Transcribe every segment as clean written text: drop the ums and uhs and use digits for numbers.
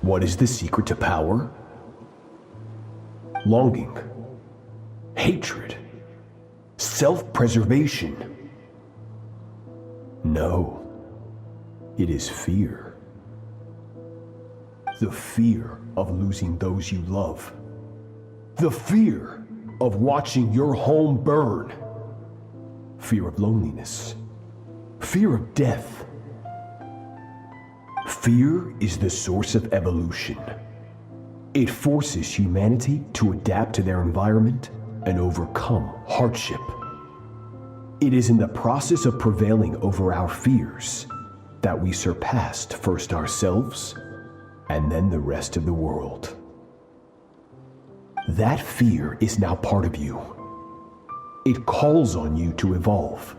What is the secret to power? Longing, hatred, self-preservation. No, it is fear. The fear of losing those you love. The fear of watching your home burn. Fear of loneliness. Fear of death. Fear is the source of evolution. It forces humanity to adapt to their environment and overcome hardship. It is in the process of prevailing over our fears that we surpassed first ourselves and then the rest of the world. That fear is now part of you. It calls on you to evolve.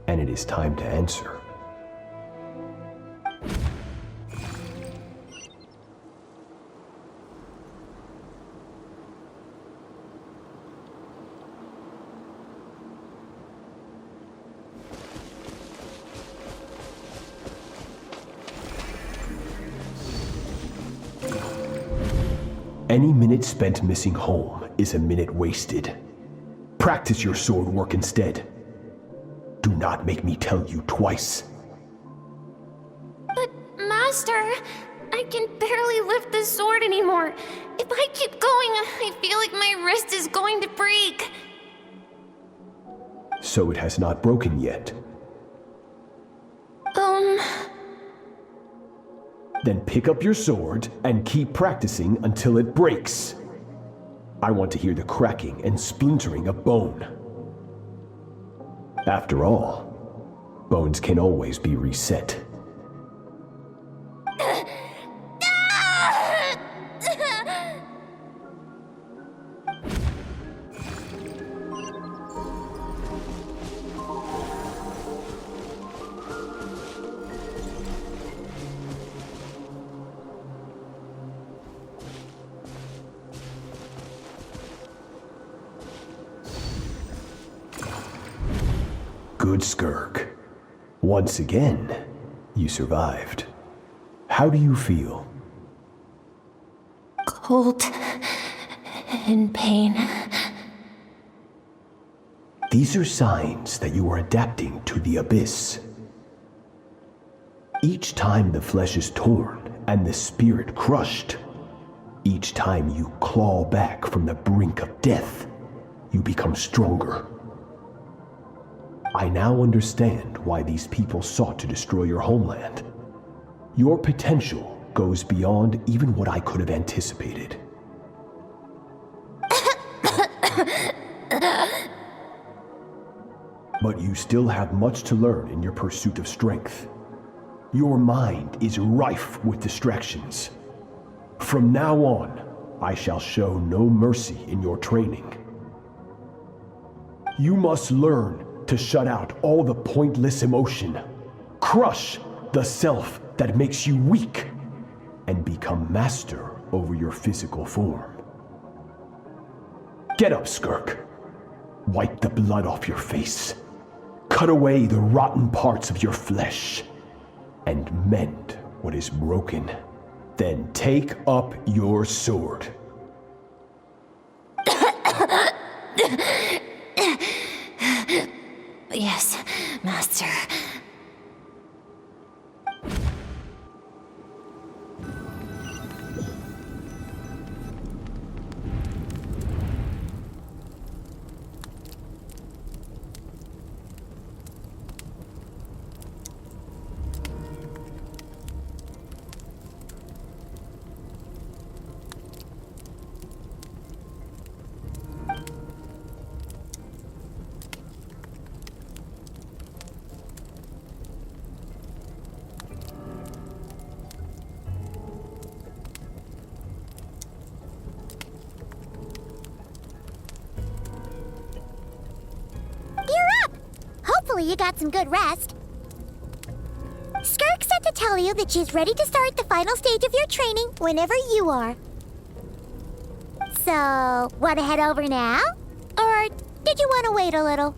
And it is time to answer. Any minute spent missing home is a minute wasted. Practice your sword work instead. Do not make me tell you twice. But, Master, I can barely lift the sword anymore. If I keep going, I feel like my wrist is going to break. So it has not broken yet. Then pick up your sword and keep practicing until it breaks. I want to hear the cracking and splintering of bone. After all, bones can always be reset. Good, Skirk. Once again, you survived. How do you feel? Cold and pain. These are signs that you are adapting to the abyss. Each time the flesh is torn and the spirit crushed, each time you claw back from the brink of death, you become stronger. I now understand why these people sought to destroy your homeland. Your potential goes beyond even what I could have anticipated. But you still have much to learn in your pursuit of strength. Your mind is rife with distractions. From now on, I shall show no mercy in your training. You must learn to shut out all the pointless emotion, crush the self that makes you weak, and become master over your physical form. Get up, Skirk. Wipe the blood off your face. Cut away the rotten parts of your flesh, and mend what is broken. Then take up your sword. Yes, Master. Hopefully you got some good rest. Skirk said to tell you that she's ready to start the final stage of your training whenever you are. So, want to head over now? Or did you want to wait a little?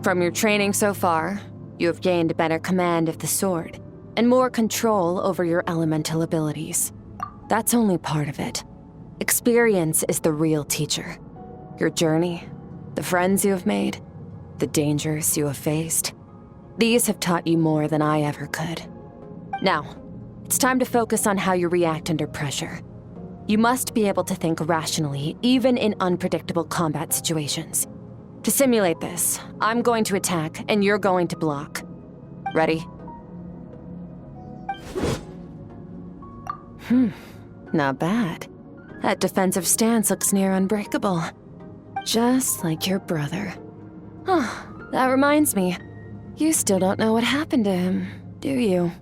From your training so far, you have gained better command of the sword, and more control over your elemental abilities. That's only part of it. Experience is the real teacher. Your journey, the friends you have made, the dangers you have faced. These have taught you more than I ever could. Now, it's time to focus on how you react under pressure. You must be able to think rationally, even in unpredictable combat situations. To simulate this, I'm going to attack, and you're going to block. Ready? Not bad. That defensive stance looks near unbreakable. Just like your brother. Oh, that reminds me. You still don't know what happened to him, do you?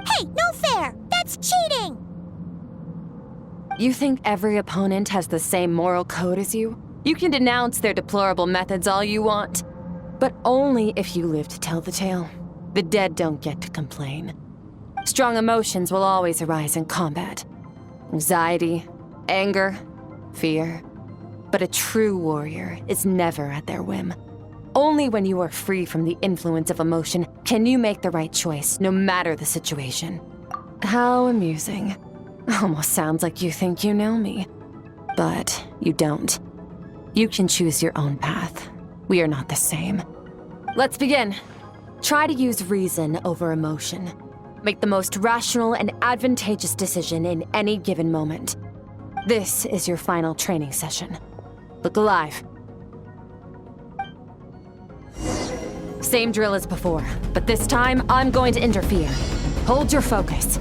Hey, no fair! That's cheating! You think every opponent has the same moral code as you? You can denounce their deplorable methods all you want, but only if you live to tell the tale. The dead don't get to complain. Strong emotions will always arise in combat. Anxiety, anger, fear. But a true warrior is never at their whim. Only when you are free from the influence of emotion can you make the right choice, no matter the situation. How amusing. Almost sounds like you think you know me. But you don't. You can choose your own path. We are not the same. Let's begin. Try to use reason over emotion. Make the most rational and advantageous decision in any given moment. This is your final training session. Look alive. Same drill as before, but this time I'm going to interfere. Hold your focus.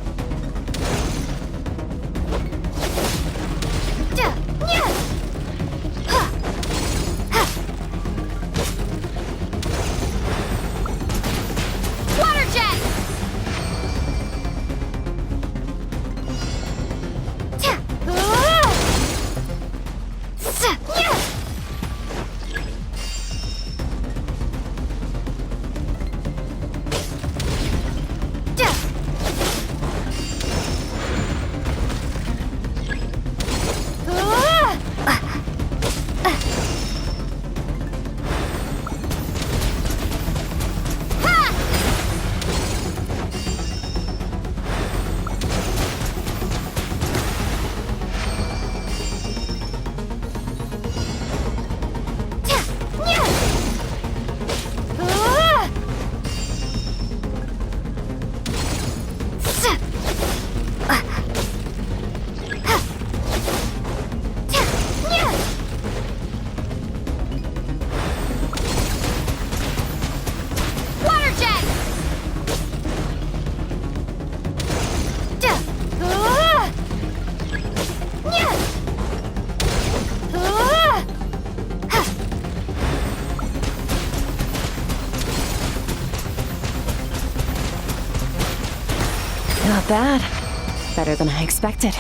Not bad. Better than I expected.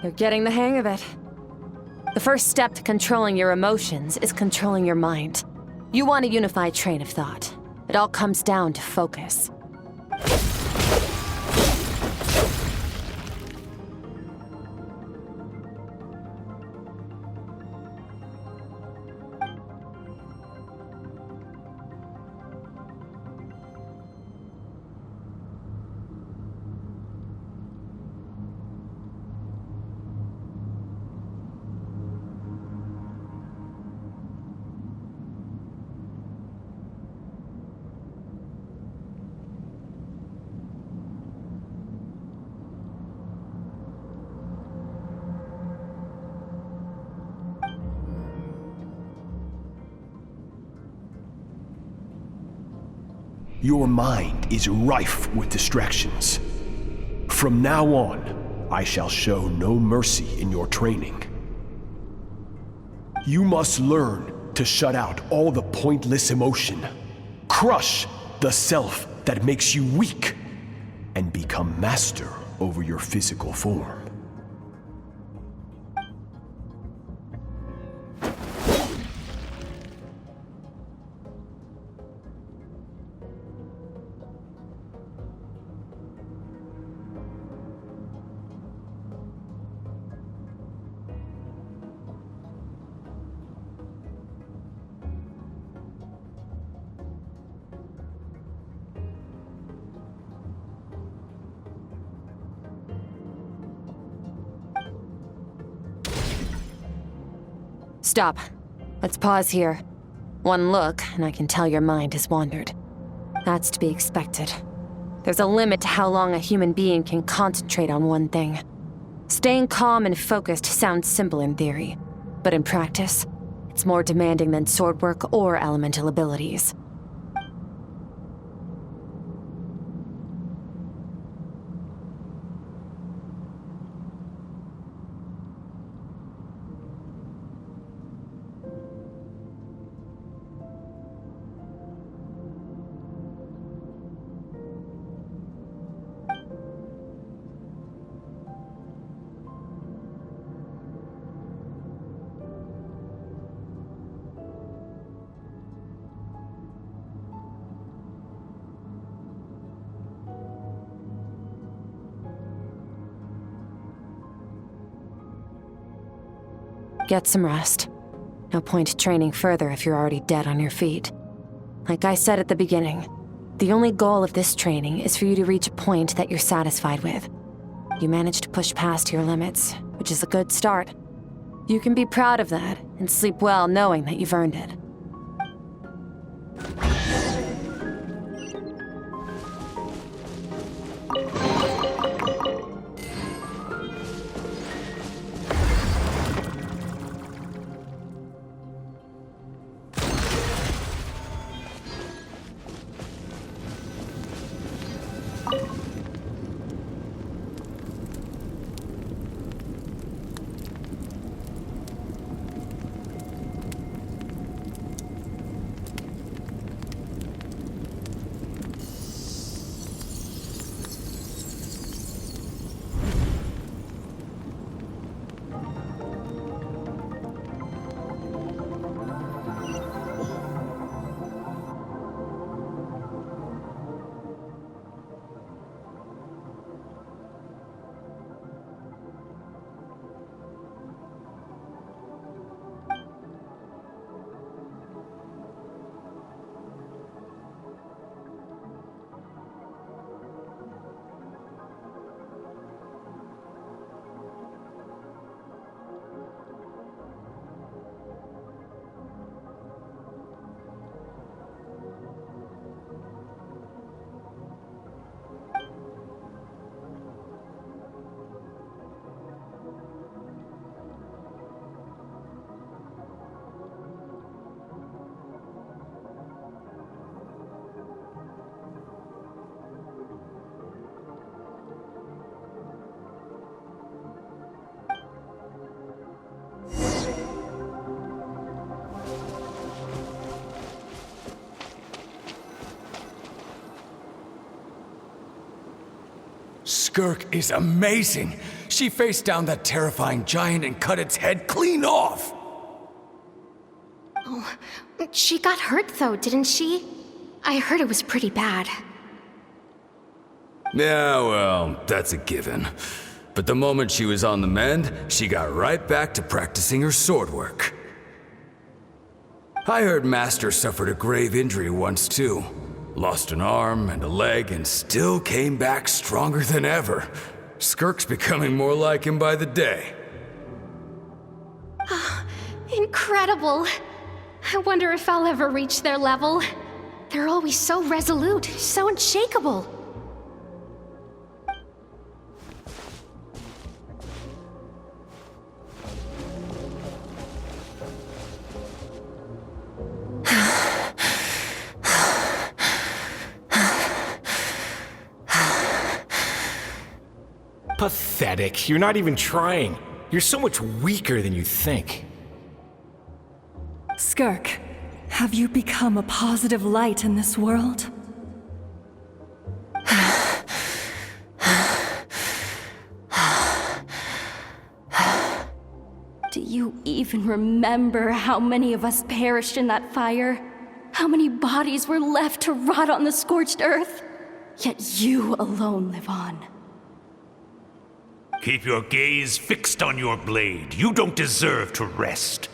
You're getting the hang of it. The first step to controlling your emotions is controlling your mind. You want a unified train of thought. It all comes down to focus. Your mind is rife with distractions. From now on, I shall show no mercy in your training. You must learn to shut out all the pointless emotion, crush the self that makes you weak, and become master over your physical form. Stop. Let's pause here. One look, and I can tell your mind has wandered. That's to be expected. There's a limit to how long a human being can concentrate on one thing. Staying calm and focused sounds simple in theory, but in practice, it's more demanding than sword work or elemental abilities. Get some rest. No point training further if you're already dead on your feet. Like I said at the beginning, the only goal of this training is for you to reach a point that you're satisfied with. You managed to push past your limits, which is a good start. You can be proud of that and sleep well knowing that you've earned it. Skirk is amazing. She faced down that terrifying giant and cut its head clean off. Oh, she got hurt though, didn't she? I heard it was pretty bad. Yeah, well, that's a given. But the moment she was on the mend, she got right back to practicing her sword work. I heard Master suffered a grave injury once too. Lost an arm and a leg and still came back stronger than ever. Skirk's becoming more like him by the day. Incredible! I wonder if I'll ever reach their level. They're always so resolute, so unshakable. Pathetic. You're not even trying. You're so much weaker than you think. Skirk, have you become a positive light in this world? Do you even remember how many of us perished in that fire? How many bodies were left to rot on the scorched earth? Yet you alone live on. Keep your gaze fixed on your blade. You don't deserve to rest.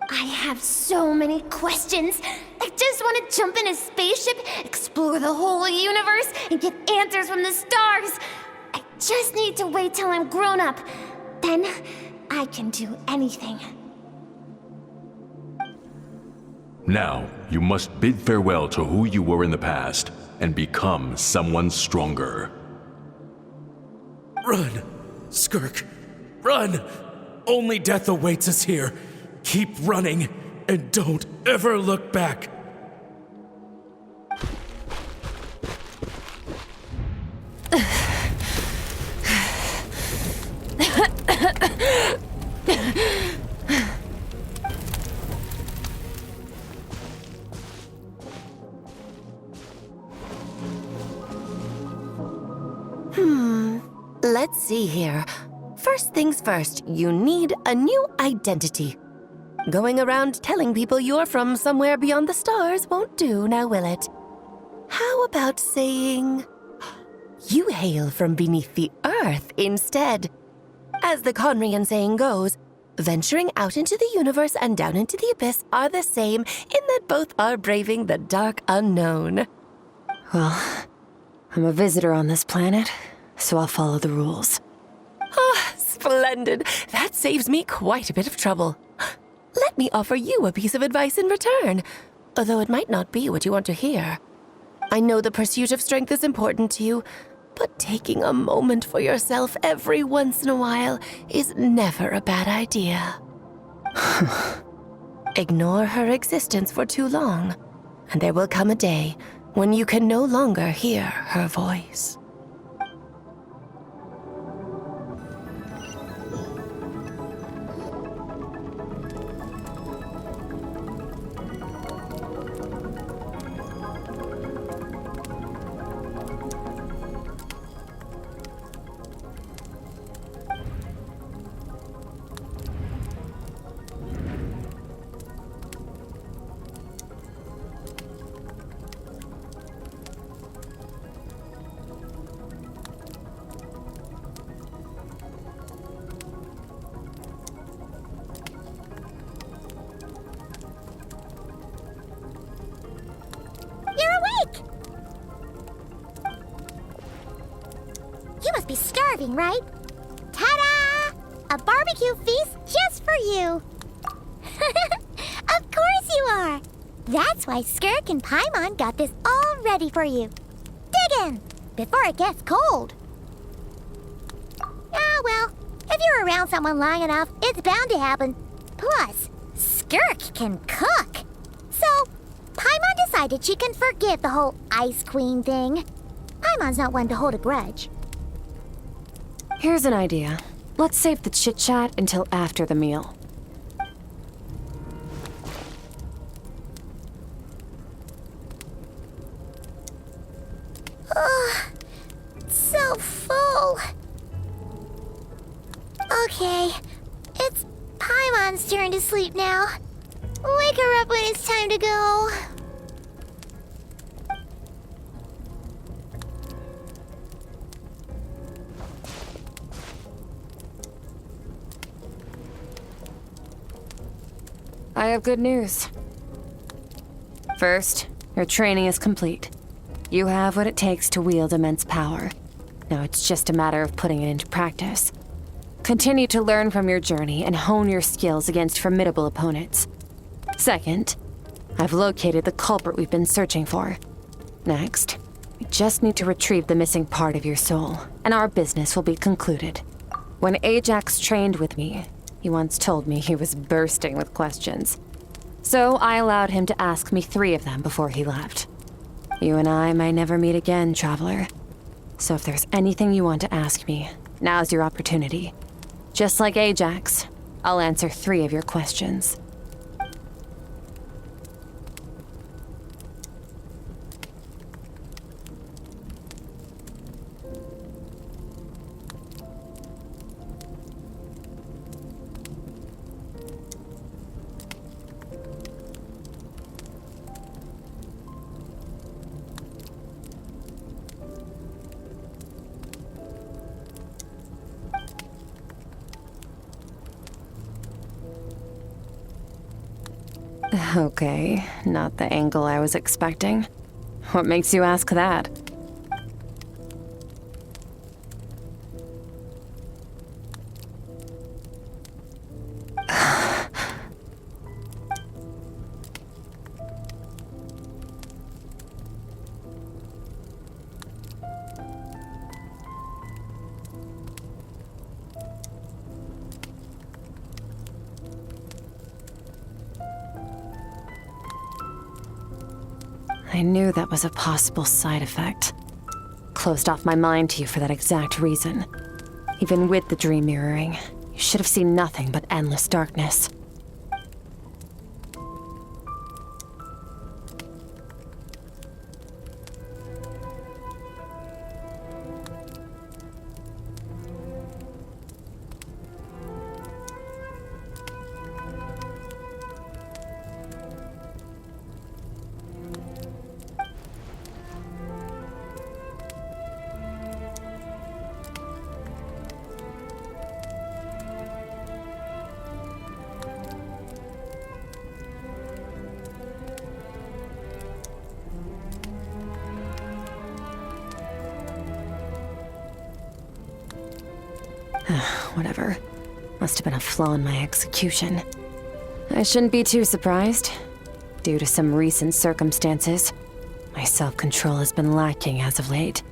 I have so many questions. I just want to jump in a spaceship, explore the whole universe, and get answers from the stars. I just need to wait till I'm grown up. Then I can do anything. Now, you must bid farewell to who you were in the past and become someone stronger. Run, Skirk. Run! Only death awaits us here. Keep running, and don't ever look back. Let's see here. First things first, you need a new identity. Going around telling people you're from somewhere beyond the stars won't do, now will it? How about saying you hail from beneath the earth instead? As the Conrian saying goes, venturing out into the universe and down into the abyss are the same in that both are braving the dark unknown. Well, I'm a visitor on this planet, so I'll follow the rules. Ah, splendid. That saves me quite a bit of trouble. Let me offer you a piece of advice in return, although it might not be what you want to hear. I know the pursuit of strength is important to you, but taking a moment for yourself every once in a while is never a bad idea. Ignore her existence for too long, and there will come a day when you can no longer hear her voice. You must be starving, right? Ta-da! A barbecue feast just for you! Of course you are! That's why Skirk and Paimon got this all ready for you. Dig in, before it gets cold. Ah, well, if you're around someone long enough, it's bound to happen. Plus, Skirk can cook. So, Paimon decided she can forgive the whole Ice Queen thing. Paimon's not one to hold a grudge. Here's an idea. Let's save the chit-chat until after the meal. Ugh, so full. Okay, it's Paimon's turn to sleep now. Wake her up when it's time to go. I have good news. First, your training is complete. You have what it takes to wield immense power. Now it's just a matter of putting it into practice. Continue to learn from your journey and hone your skills against formidable opponents. Second, I've located the culprit we've been searching for. Next, we just need to retrieve the missing part of your soul, and our business will be concluded. When Ajax trained with me, he once told me he was bursting with questions. So I allowed him to ask me 3 of them before he left. You and I may never meet again, traveler. So if there's anything you want to ask me, now's your opportunity. Just like Ajax, I'll answer 3 of your questions. Okay, not the angle I was expecting. What makes you ask that? I knew that was a possible side effect. Closed off my mind to you for that exact reason. Even with the dream mirroring, you should have seen nothing but endless darkness. Whatever. Must have been a flaw in my execution. I shouldn't be too surprised. Due to some recent circumstances, my self-control has been lacking as of late.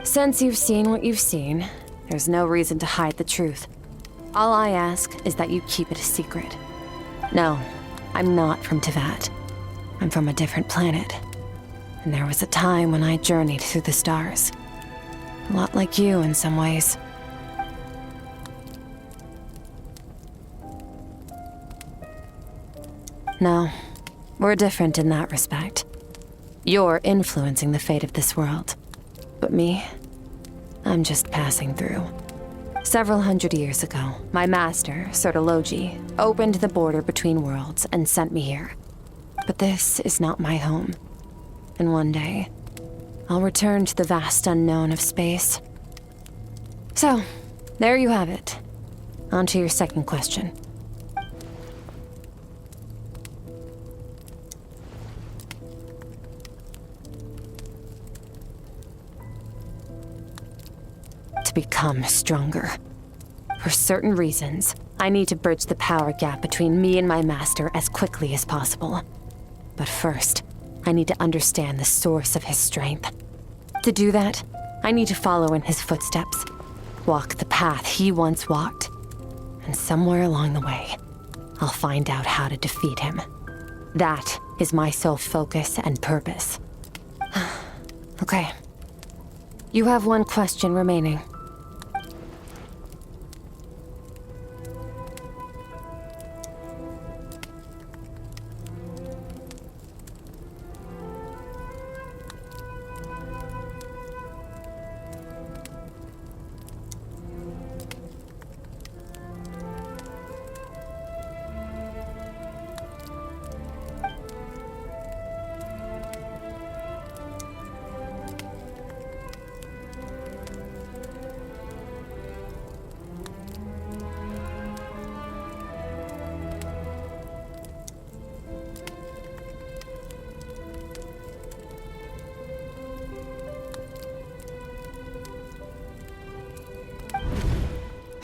Since you've seen what you've seen, there's no reason to hide the truth. All I ask is that you keep it a secret. No, I'm not from Teyvat. I'm from a different planet. And there was a time when I journeyed through the stars. A lot like you in some ways. No, we're different in that respect. You're influencing the fate of this world. But me, I'm just passing through. Several hundred years ago, my master, Sertologi, opened the border between worlds and sent me here. But this is not my home. And one day, I'll return to the vast unknown of space. So, there you have it. On to your second question. To become stronger. For certain reasons, I need to bridge the power gap between me and my master as quickly as possible. But first, I need to understand the source of his strength. To do that, I need to follow in his footsteps, walk the path he once walked, and somewhere along the way, I'll find out how to defeat him. That is my sole focus and purpose. Okay. You have one question remaining.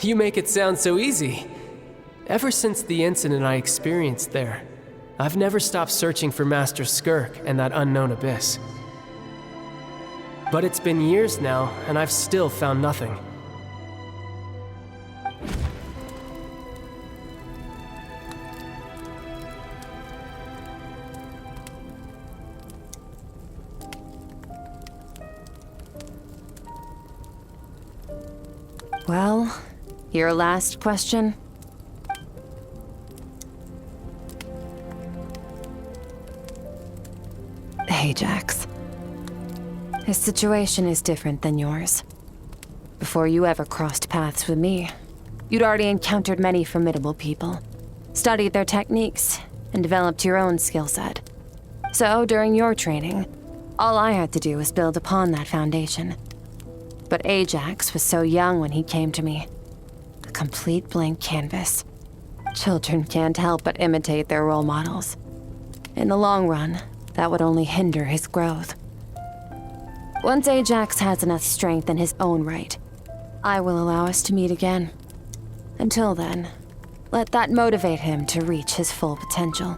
You make it sound so easy. Ever since the incident I experienced there, I've never stopped searching for Master Skirk and that unknown abyss. But it's been years now, and I've still found nothing. Well, your last question? Ajax. His situation is different than yours. Before you ever crossed paths with me, you'd already encountered many formidable people, studied their techniques, and developed your own skill set. So, during your training, all I had to do was build upon that foundation. But Ajax was so young when he came to me. A complete blank canvas. Children can't help but imitate their role models. In the long run, that would only hinder his growth. Once Ajax has enough strength in his own right, I will allow us to meet again. Until then, let that motivate him to reach his full potential.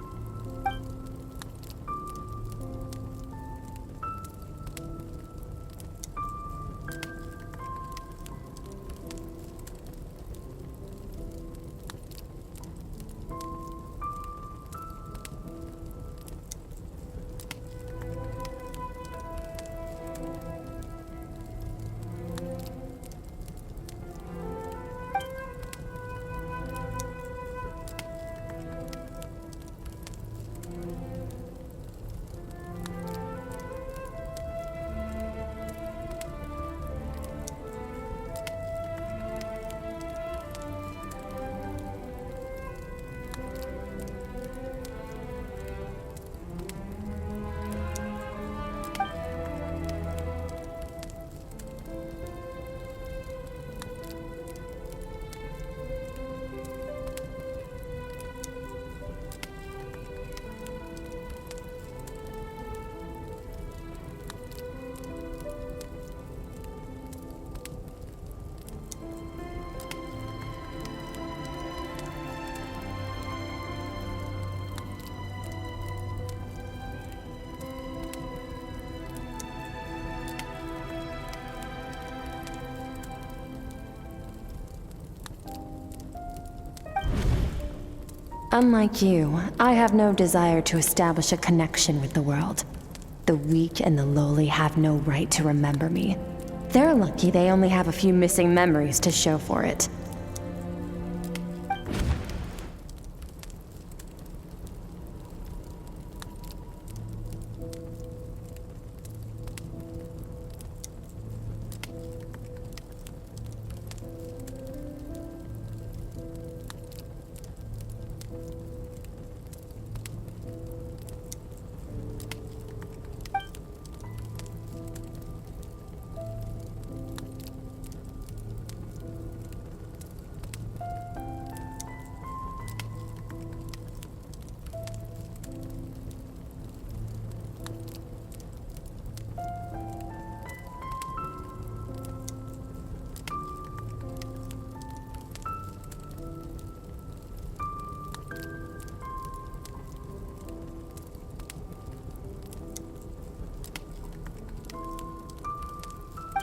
Unlike you, I have no desire to establish a connection with the world. The weak and the lowly have no right to remember me. They're lucky they only have a few missing memories to show for it.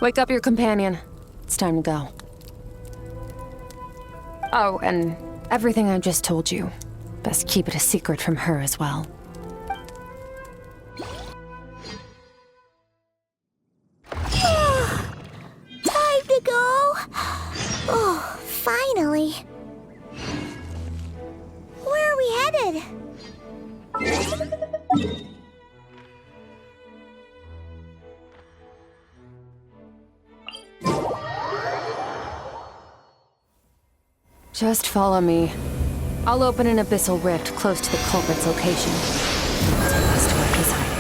Wake up your companion. It's time to go. Oh, and everything I just told you, best keep it a secret from her as well. Time to go. Oh, finally. Where are we headed? Just follow me. I'll open an abyssal rift close to the culprit's location. It'll take us to where he's hiding.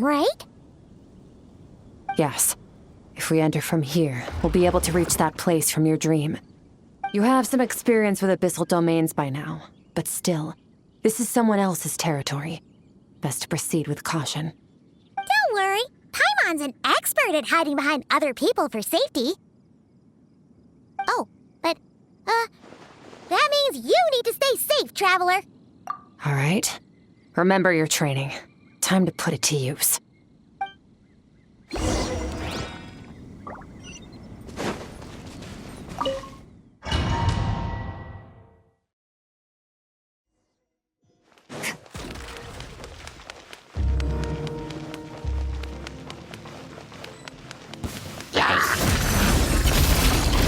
right? Yes. If we enter from here, we'll be able to reach that place from your dream. You have some experience with abyssal domains by now, but still, this is someone else's territory. Best to proceed with caution. Don't worry. Paimon's an expert at hiding behind other people for safety. Oh, but, that means you need to stay safe, Traveler. All right. Remember your training. Time to put it to use.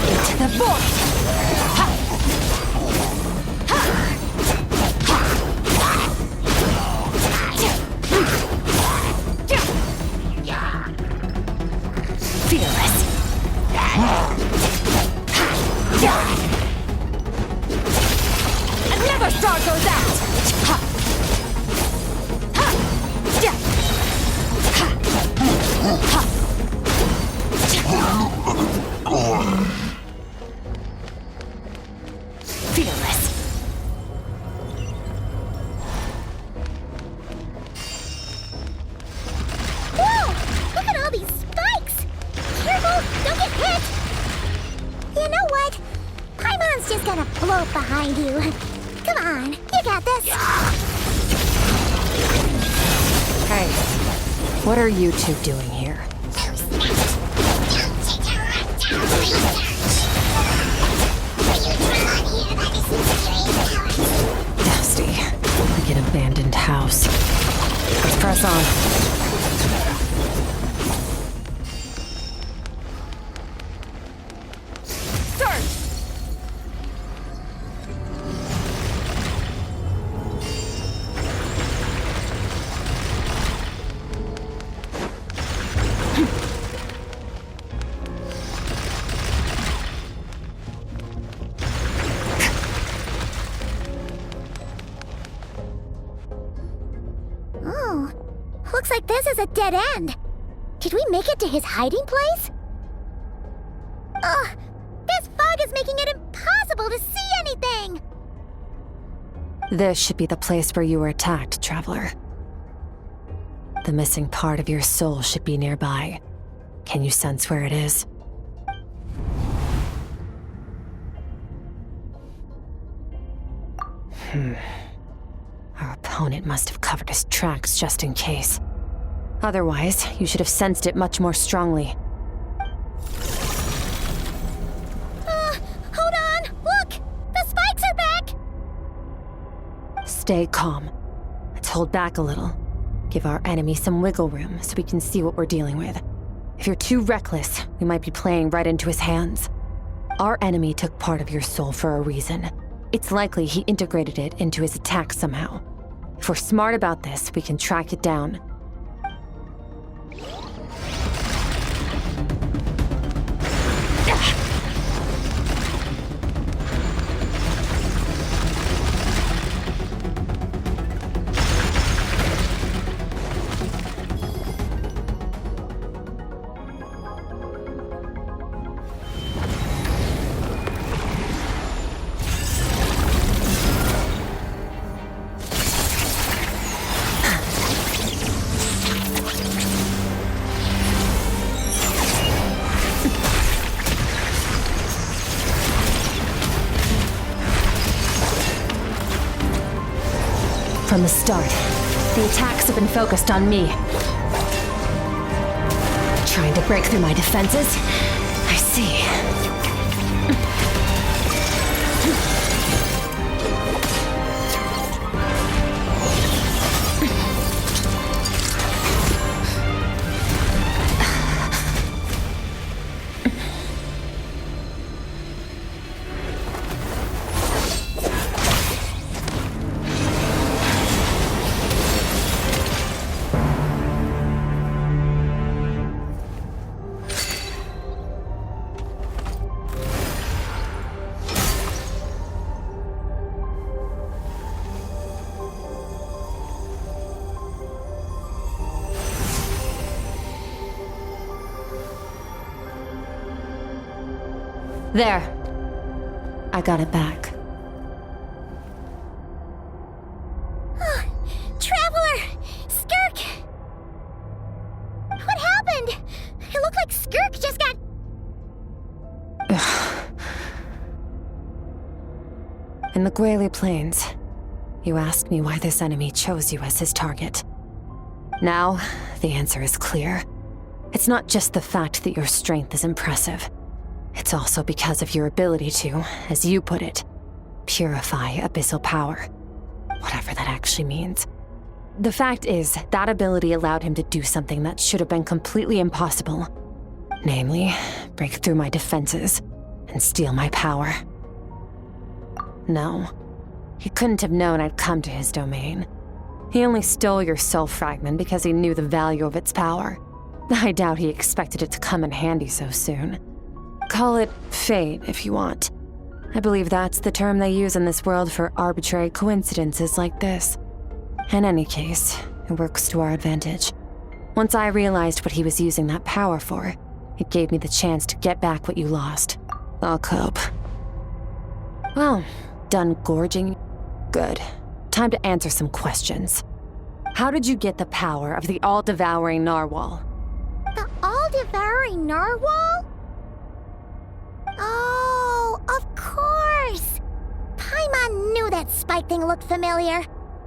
Into the void! Fearless. Another star goes out! Fearless. Whoa! Look at all these spikes! Careful! Don't get hit! You know what? Paimon's just gonna float behind you. Come on, you got this. Hey, what are you two doing here? Nasty. Like an abandoned house. Let's press on. Oh, looks like this is a dead end. Did we make it to his hiding place? Ugh, this fog is making it impossible to see anything! This should be the place where you were attacked, Traveler. The missing part of your soul should be nearby. Can you sense where it is? Our opponent must have covered his tracks just in case. Otherwise, you should have sensed it much more strongly. Hold on! Look! The spikes are back! Stay calm. Let's hold back a little. Give our enemy some wiggle room so we can see what we're dealing with. If you're too reckless, we might be playing right into his hands. Our enemy took part of your soul for a reason. It's likely he integrated it into his attack somehow. If we're smart about this, we can track it down. From the start, the attacks have been focused on me. Trying to break through my defenses? I see. There. I got it back. Traveler! Skirk! What happened? It looked like Skirk just got... In the Grayley Plains, you asked me why this enemy chose you as his target. Now, the answer is clear. It's not just the fact that your strength is impressive. It's also because of your ability to, as you put it, purify abyssal power. Whatever that actually means. The fact is, that ability allowed him to do something that should have been completely impossible. Namely, break through my defenses and steal my power. No, he couldn't have known I'd come to his domain. He only stole your soul fragment because he knew the value of its power. I doubt he expected it to come in handy so soon. Call it fate, if you want. I believe that's the term they use in this world for arbitrary coincidences like this. In any case, it works to our advantage. Once I realized what he was using that power for, it gave me the chance to get back what you lost. I'll cope. Well, done gorging? Good. Time to answer some questions. How did you get the power of the all-devouring narwhal? The all-devouring narwhal? Oh, of course! Paimon knew that spike thing looked familiar.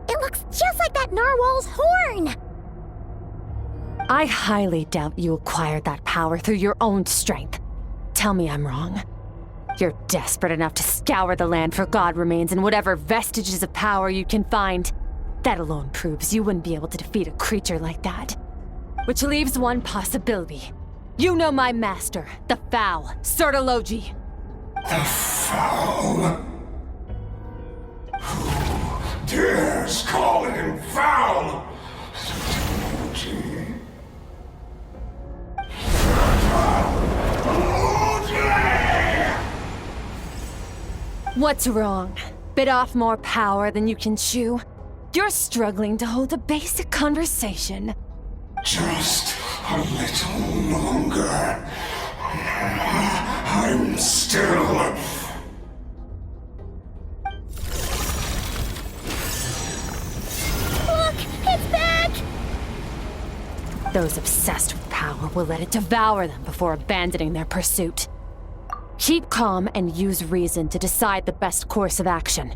It looks just like that narwhal's horn! I highly doubt you acquired that power through your own strength. Tell me I'm wrong. You're desperate enough to scour the land for god remains and whatever vestiges of power you can find. That alone proves you wouldn't be able to defeat a creature like that. Which leaves one possibility. You know my master, the Foul, Sertologi. The Foul? Who dares call him Foul? What's wrong? Bit off more power than you can chew? You're struggling to hold a basic conversation. Just a little longer. I'm still... Look! It's back! Those obsessed with power will let it devour them before abandoning their pursuit. Keep calm and use reason to decide the best course of action.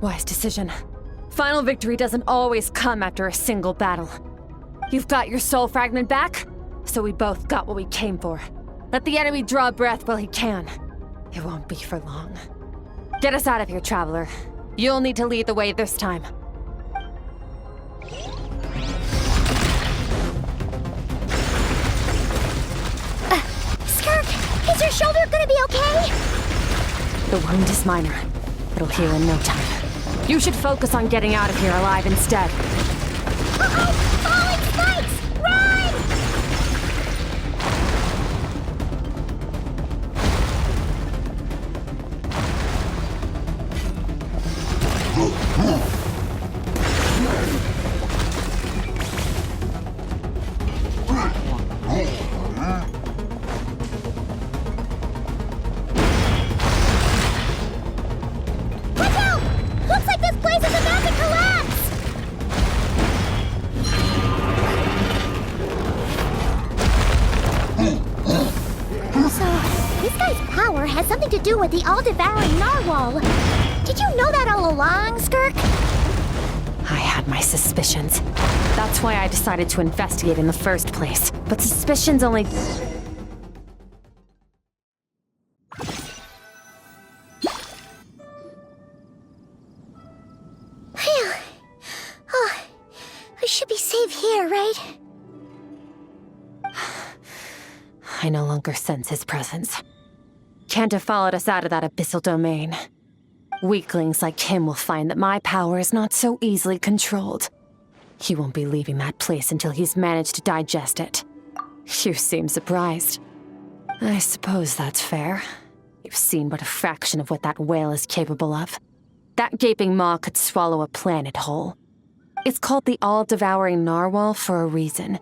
Wise decision. Final victory doesn't always come after a single battle. You've got your soul fragment back, so we both got what we came for. Let the enemy draw breath while he can. It won't be for long. Get us out of here, Traveler. You'll need to lead the way this time. Skirk, is your shoulder gonna be okay? The wound is minor. It'll heal in no time. You should focus on getting out of here alive instead. Uh-oh! Falling spikes! Run! Watch out! Looks like this place is about to collapse! So, these has something to do with the all-devouring narwhal. Did you know that all along, Skirk? I had my suspicions. That's why I decided to investigate in the first place. But suspicions only... Phew. Oh, I should be safe here, right? I no longer sense his presence. Can't have followed us out of that abyssal domain. Weaklings like him will find that my power is not so easily controlled. He won't be leaving that place until he's managed to digest it. You seem surprised. I suppose that's fair. You've seen but a fraction of what that whale is capable of. That gaping maw could swallow a planet whole. It's called the all-devouring narwhal for a reason.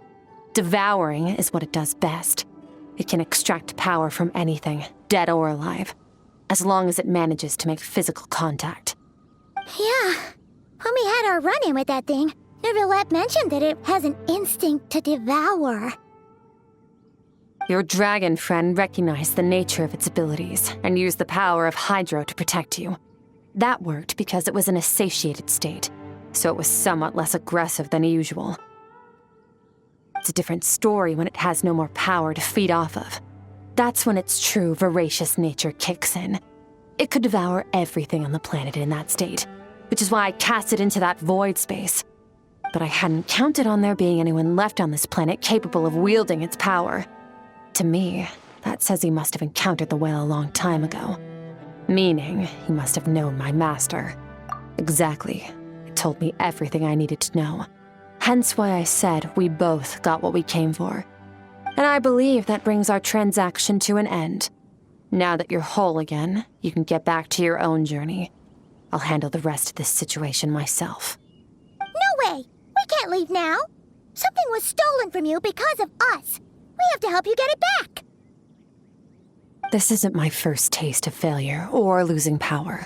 Devouring is what it does best. It can extract power from anything, dead or alive, as long as it manages to make physical contact. Yeah. When we had our run-in with that thing, Neverlet mentioned that it has an instinct to devour. Your dragon friend recognized the nature of its abilities and used the power of Hydro to protect you. That worked because it was in a satiated state, so it was somewhat less aggressive than usual. It's a different story when it has no more power to feed off of. That's when its true voracious nature kicks in. It could devour everything on the planet in that state, which is why I cast it into that void space. But I hadn't counted on there being anyone left on this planet capable of wielding its power. To me, that says he must have encountered the whale a long time ago. Meaning, he must have known my master. Exactly. It told me everything I needed to know. Hence why I said we both got what we came for. And I believe that brings our transaction to an end. Now that you're whole again, you can get back to your own journey. I'll handle the rest of this situation myself. No way! We can't leave now! Something was stolen from you because of us! We have to help you get it back! This isn't my first taste of failure or losing power.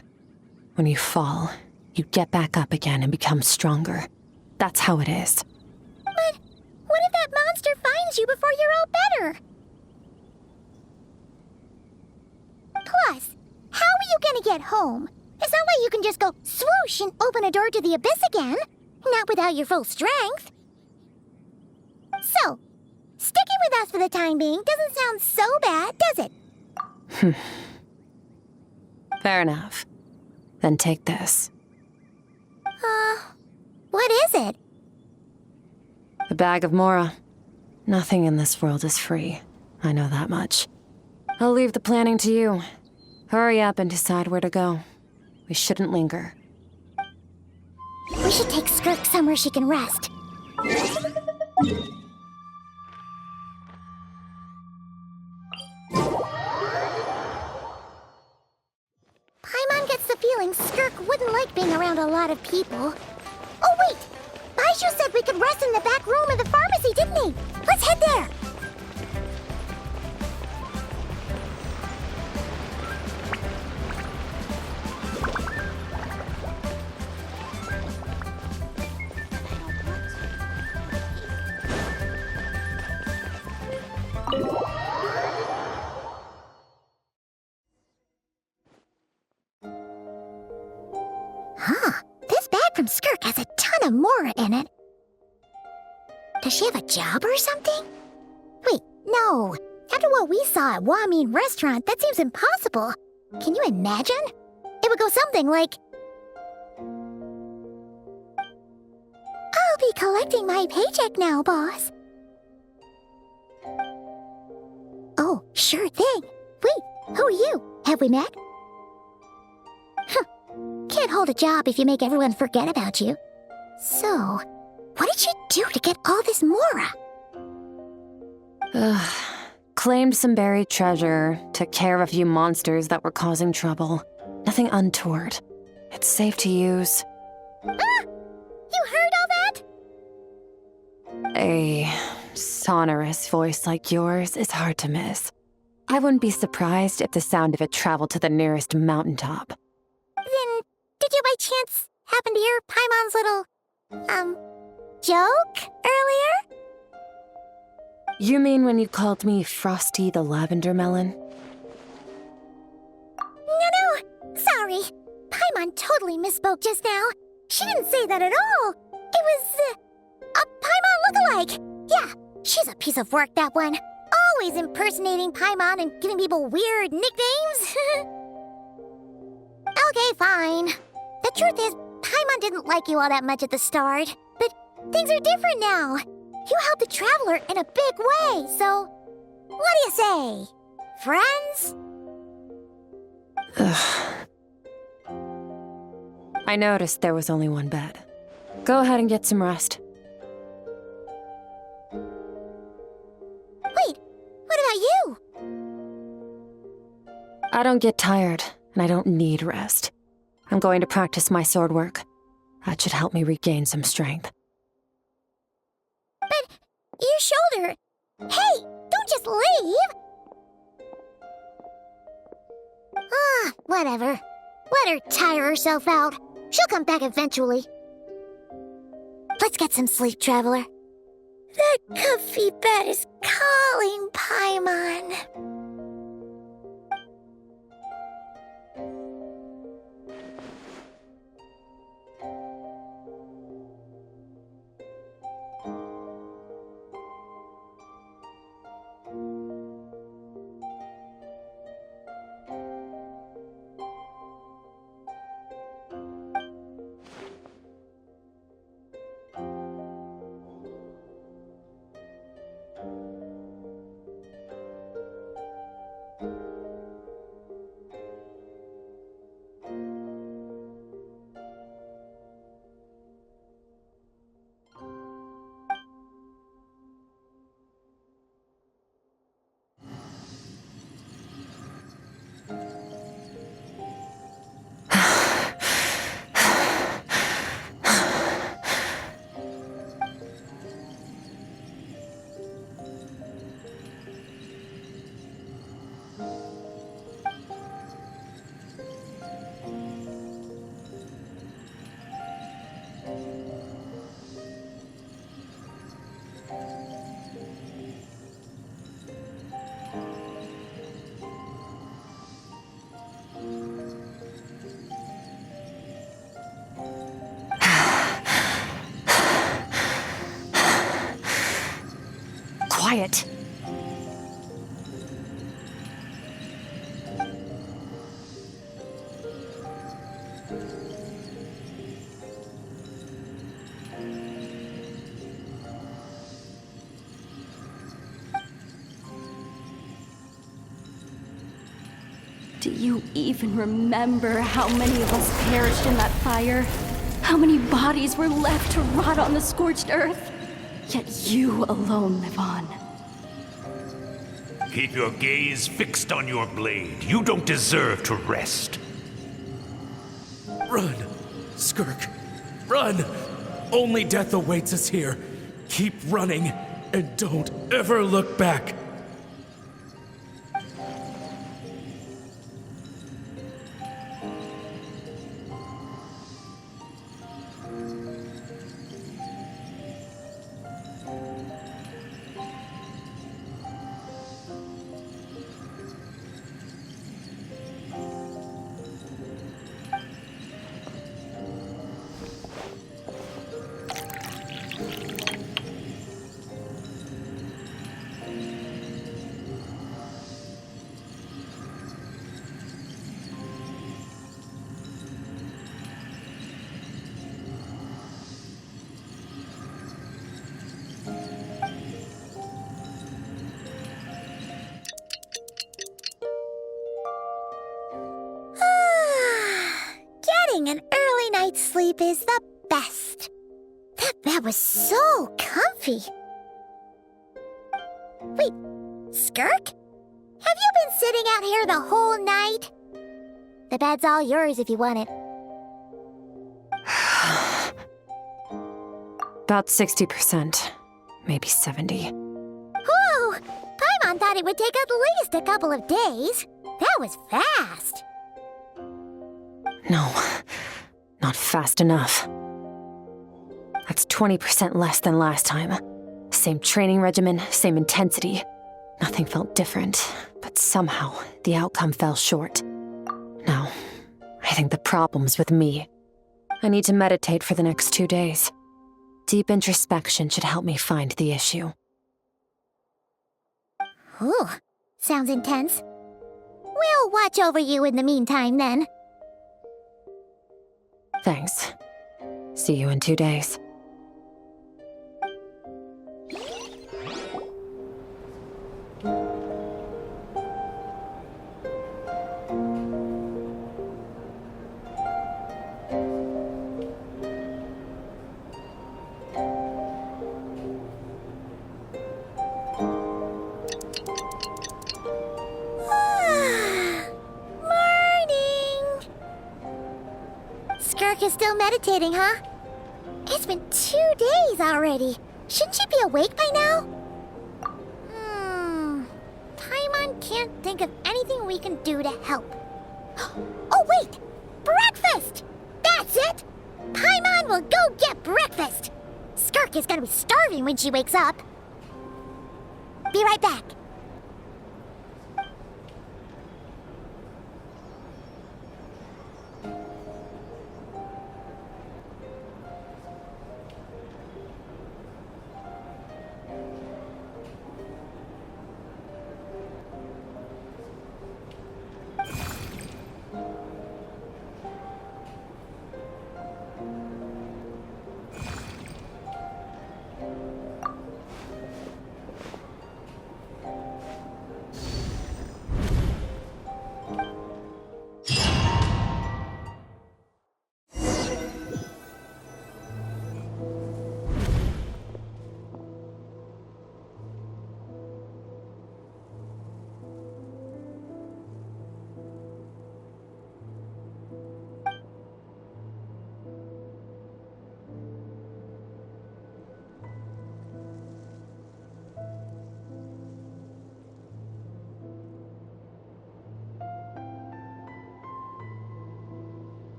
When you fall, you get back up again and become stronger. That's how it is. But what if that monster finds you before you're all better? Plus, how are you gonna get home? It's not like you can just go swoosh and open a door to the abyss again. Not without your full strength. So, sticking with us for the time being doesn't sound so bad, does it? Fair enough. Then take this. What is it? The bag of Mora. Nothing in this world is free. I know that much. I'll leave the planning to you. Hurry up and decide where to go. We shouldn't linger. We should take Skirk somewhere she can rest. Paimon gets the feeling Skirk wouldn't like being around a lot of people. Oh wait! Baishu said we could rest in the back room of the pharmacy, didn't he? Let's head there! This bag from Skirk has a ton of Mora in it. Does she have a job or something? Wait, no. After what we saw at Wamin Restaurant, that seems impossible. Can you imagine? It would go something like... I'll be collecting my paycheck now, boss. Oh, sure thing. Wait, who are you? Have we met? Can't hold a job if you make everyone forget about you. So, what did you do to get all this Mora? Claimed some buried treasure, took care of a few monsters that were causing trouble. Nothing untoward. It's safe to use. Ah! You heard all that? A sonorous voice like yours is hard to miss. I wouldn't be surprised if the sound of it traveled to the nearest mountaintop. Then, did you by chance happen to hear Paimon's little, joke earlier? You mean when you called me Frosty the Lavender Melon? spoke just now. She didn't say that at all. It was, a Paimon lookalike. Yeah, she's a piece of work, that one. Always impersonating Paimon and giving people weird nicknames. Okay, fine. The truth is, Paimon didn't like you all that much at the start. But things are different now. You helped the Traveler in a big way, so... What do you say? Friends? Ugh. I noticed there was only one bed. Go ahead and get some rest. Wait, what about you? I don't get tired, and I don't need rest. I'm going to practice my sword work. That should help me regain some strength. But your shoulder... Hey, don't just leave! Ah, whatever. Let her tire herself out. She'll come back eventually. Let's get some sleep, Traveler. That comfy bed is calling, Paimon. Quiet. Do you even remember how many of us perished in that fire? How many bodies were left to rot on the scorched earth? Yet you alone live on. Keep your gaze fixed on your blade. You don't deserve to rest. Run, Skirk. Run! Only death awaits us here. Keep running, and don't ever look back. Getting an early night's sleep is the best. That bed was so comfy. Wait, Skirk? Have you been sitting out here the whole night? The bed's all yours if you want it. About 60%, maybe 70. Whoa! Paimon thought it would take at least a couple of days. That was fast. No, not fast enough. That's 20% less than last time. Same training regimen, same intensity. Nothing felt different, but somehow the outcome fell short. No, I think the problem's with me. I need to meditate for the next 2 days. Deep introspection should help me find the issue. Ooh, sounds intense. We'll watch over you in the meantime, then. Thanks. See you in 2 days. Skirk is still meditating, huh? It's been 2 days already. Shouldn't she be awake by now? Paimon can't think of anything we can do to help. Oh, wait! Breakfast! That's it! Paimon will go get breakfast! Skirk is gonna be starving when she wakes up. Be right back.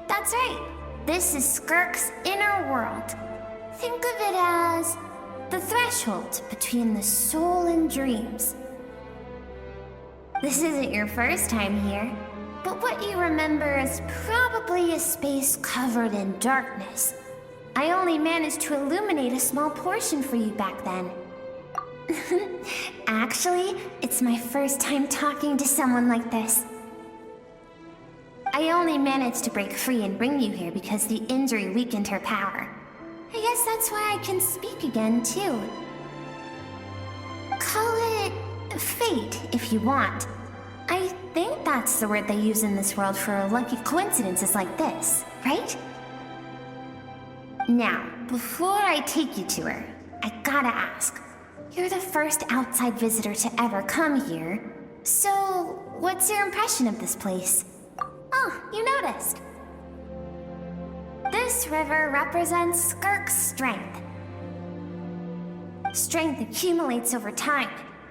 That's right. This is Skirk's inner world. Think of it as the threshold between the soul and dreams. This isn't your first time here, but what you remember is probably a space covered in darkness. I only managed to illuminate a small portion for you back then. Actually, it's my first time talking to someone like this. I only managed to break free and bring you here because the injury weakened her power. I guess that's why I can speak again, too. Call it fate, if you want. I think that's the word they use in this world for lucky coincidences like this, right? Now, before I take you to her, I gotta ask. You're the first outside visitor to ever come here, so what's your impression of this place? Oh, you noticed. This river represents Skirk's strength. Strength accumulates over time.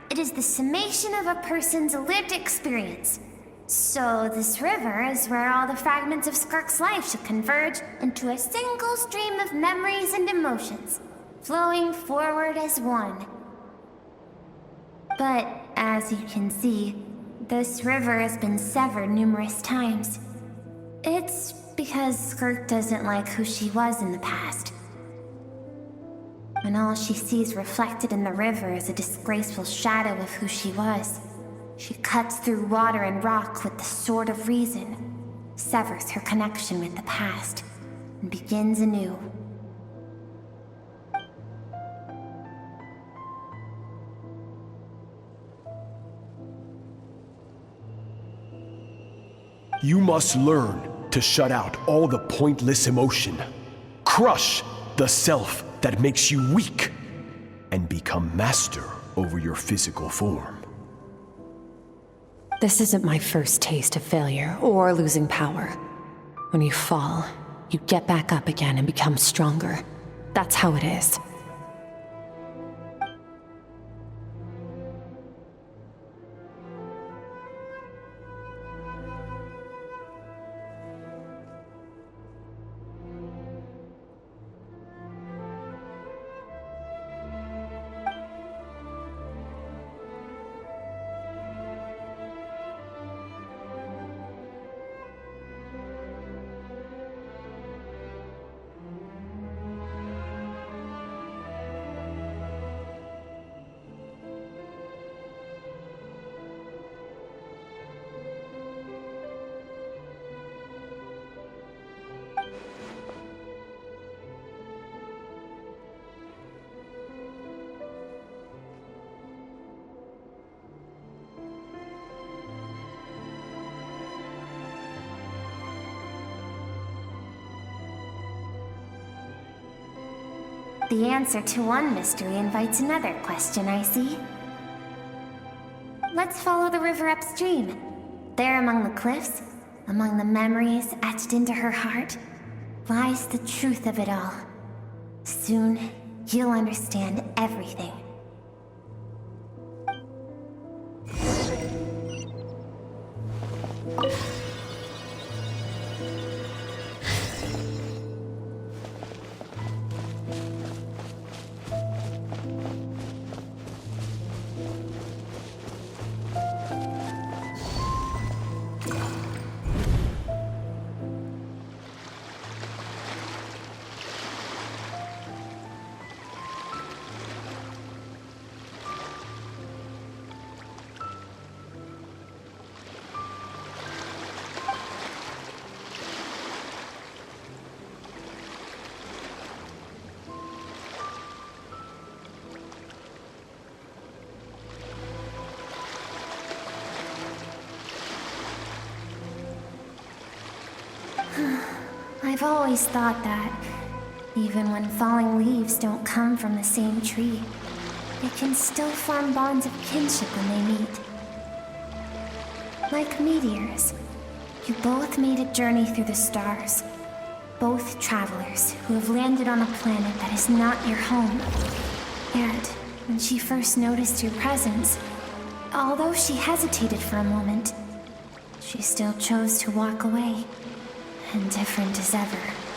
It is the summation of a person's lived experience. So this river is where all the fragments of Skirk's life should converge into a single stream of memories and emotions, flowing forward as one. But as you can see, this river has been severed numerous times. It's because Skirk doesn't like who she was in the past. And all she sees reflected in the river is a disgraceful shadow of who she was. She cuts through water and rock with the sword of reason, severs her connection with the past, and begins anew. You must learn to shut out all the pointless emotion. Crush the self that makes you weak, and become master over your physical form. This isn't my first taste of failure or losing power. When you fall, you get back up again and become stronger. That's how it is. The answer to one mystery invites another question, I see. Let's follow the river upstream. There among the cliffs, among the memories etched into her heart, lies the truth of it all. Soon, you'll understand everything. I've always thought that, even when falling leaves don't come from the same tree, they can still form bonds of kinship when they meet. Like meteors, you both made a journey through the stars. Both travelers who have landed on a planet that is not your home. And when she first noticed your presence, although she hesitated for a moment, she still chose to walk away. Indifferent as ever.